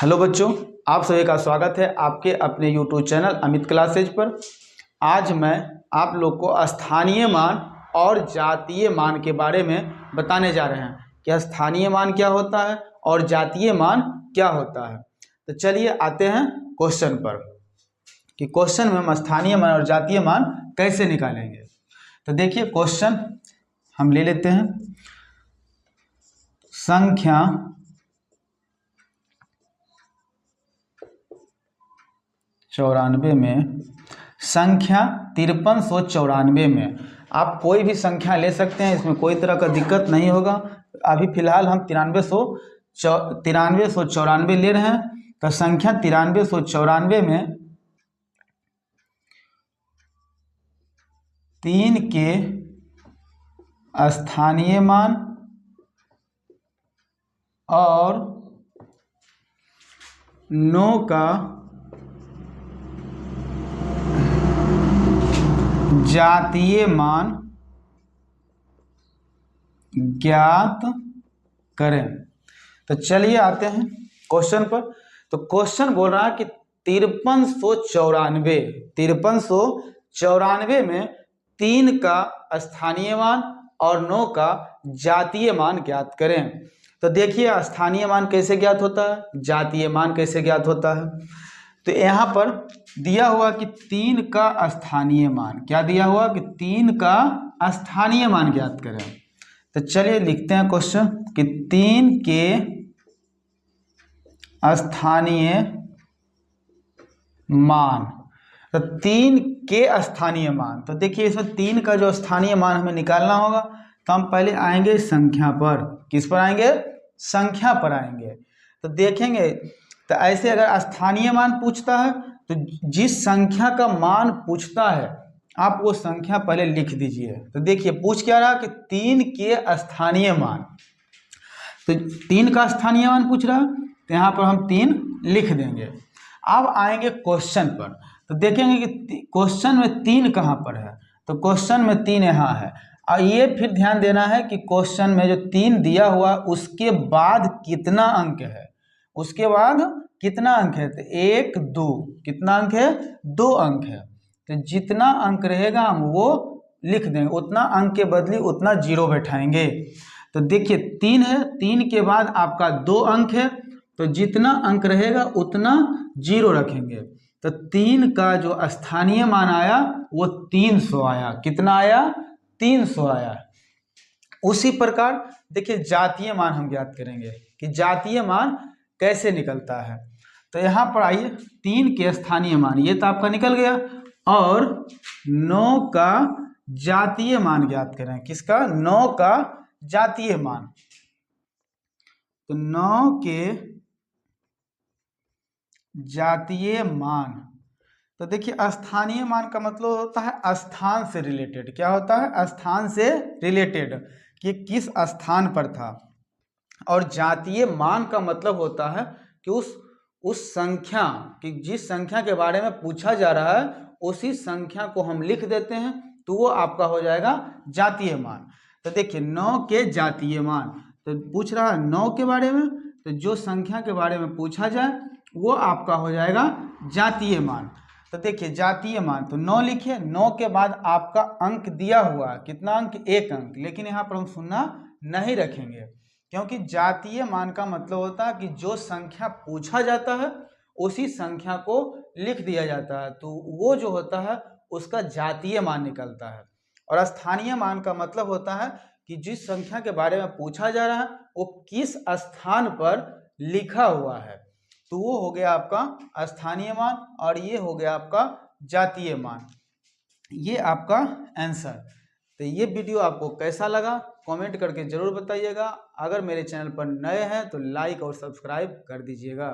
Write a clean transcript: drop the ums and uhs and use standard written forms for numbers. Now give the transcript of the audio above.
Hello बच्चों, आप सभी का स्वागत है आपके अपने यूट्यूब चैनल अमित क्लासेज पर। आज मैं आप लोग को स्थानीय मान और जातीय मान के बारे में बताने जा रहे हैं कि स्थानीय मान क्या होता है और जातीय मान क्या होता है। तो चलिए आते हैं क्वेश्चन पर कि क्वेश्चन में हम स्थानीय मान और जातीय मान कैसे निकालेंगे। तो देखिए क्वेश्चन हम ले लेते हैं। संख्या 94 में, संख्या 5394 में आप कोई भी संख्या ले सकते हैं, इसमें कोई तरह का दिक्कत नहीं होगा। अभी फिलहाल हम 9394 ले रहे हैं। तो संख्या 9394 में 3 के स्थानीय मान और 9 का जातीय मान ज्ञात करें। तो चलिए आते हैं क्वेश्चन पर। तो क्वेश्चन बोल रहा है कि 5394 में 3 का स्थानीय मान और 9 का जातीय मान ज्ञात करें। तो देखिए स्थानीय मान कैसे ज्ञात होता है, जातीय मान कैसे ज्ञात होता है। तो यहाँ पर दिया हुआ कि 3 का स्थानीय मान, क्या दिया हुआ कि 3 का स्थानीय मान ज्ञात करें। तो चलिए लिखते हैं क्वेश्चन कि 3 के स्थानीय मान। तो 3 के स्थानीय मान, तो देखिए इसमें 3 का जो स्थानीय मान हमें निकालना होगा। तो हम पहले आएंगे संख्या पर। किस पर आएंगे? संख्या पर आएंगे। तो देखेंगे तो ऐसे अगर स्थानीय मान पूछता है तो जिस संख्या का मान पूछता है आप वो संख्या पहले लिख दीजिए। तो देखिए पूछ क्या रहा कि 3 के स्थानीय मान। तो 3 का स्थानीय मान पूछ रहा है, तो यहाँ पर हम 3 लिख देंगे। अब आएंगे क्वेश्चन पर। तो देखेंगे कि क्वेश्चन में 3 कहाँ पर है। तो क्वेश्चन में 3 यहाँ है। और ये फिर ध्यान देना है कि क्वेश्चन में जो 3 दिया हुआ उसके बाद कितना अंक है, उसके बाद कितना अंक है। तो 1 2 कितना अंक है? 2 अंक है। तो जितना अंक रहेगा हम वो लिख देंगे, उतना अंक के बदले उतना 0 बैठाएंगे। तो देखिए 3 है, 3 के बाद आपका 2 अंक है, तो जितना अंक रहेगा उतना 0 रखेंगे। तो 3 का जो स्थानीय मान आया वो 300 आया। कितना आया? 300 आया। उसी प्रकार देखिए जातीय मान हम ज्ञात करेंगे कि जातीय मान कैसे निकलता है। तो यहाँ पर आइए 3 के स्थानीय मान, ये तो आपका निकल गया, और 9 का जातीय मान ज्ञात करें। किसका? 9 का जातीय मान। तो 9 के जातीय मान, तो देखिए स्थानीय मान का मतलब होता है स्थान से रिलेटेड। क्या होता है? स्थान से रिलेटेड, कि किस स्थान पर था। और जातीय मान का मतलब होता है कि उस संख्या कि जिस संख्या के बारे में पूछा जा रहा है उसी संख्या को हम लिख देते हैं, तो वो आपका हो जाएगा जातीय मान। तो देखिए 9 के जातीय मान, तो पूछ रहा है 9 के बारे में, तो जो संख्या के बारे में पूछा जाए वो आपका हो जाएगा जातीय मान। तो देखिए जातीय मान, तो 9 लिखिए। 9 के बाद आपका अंक दिया हुआ कितना अंक? 1 अंक। लेकिन यहाँ पर हम शून्य नहीं रखेंगे, क्योंकि जातीय मान का मतलब होता है कि जो संख्या पूछा जाता है उसी संख्या को लिख दिया जाता है, तो वो जो होता है उसका जातीय मान निकलता है। और स्थानीय मान का मतलब होता है कि जिस संख्या के बारे में पूछा जा रहा है वो किस स्थान पर लिखा हुआ है, तो वो हो गया आपका स्थानीय मान और ये हो गया आपका जातीय मान। ये आपका आंसर। तो ये वीडियो आपको कैसा लगा कमेंट करके जरूर बताइएगा। अगर मेरे चैनल पर नए हैं तो लाइक और सब्सक्राइब कर दीजिएगा।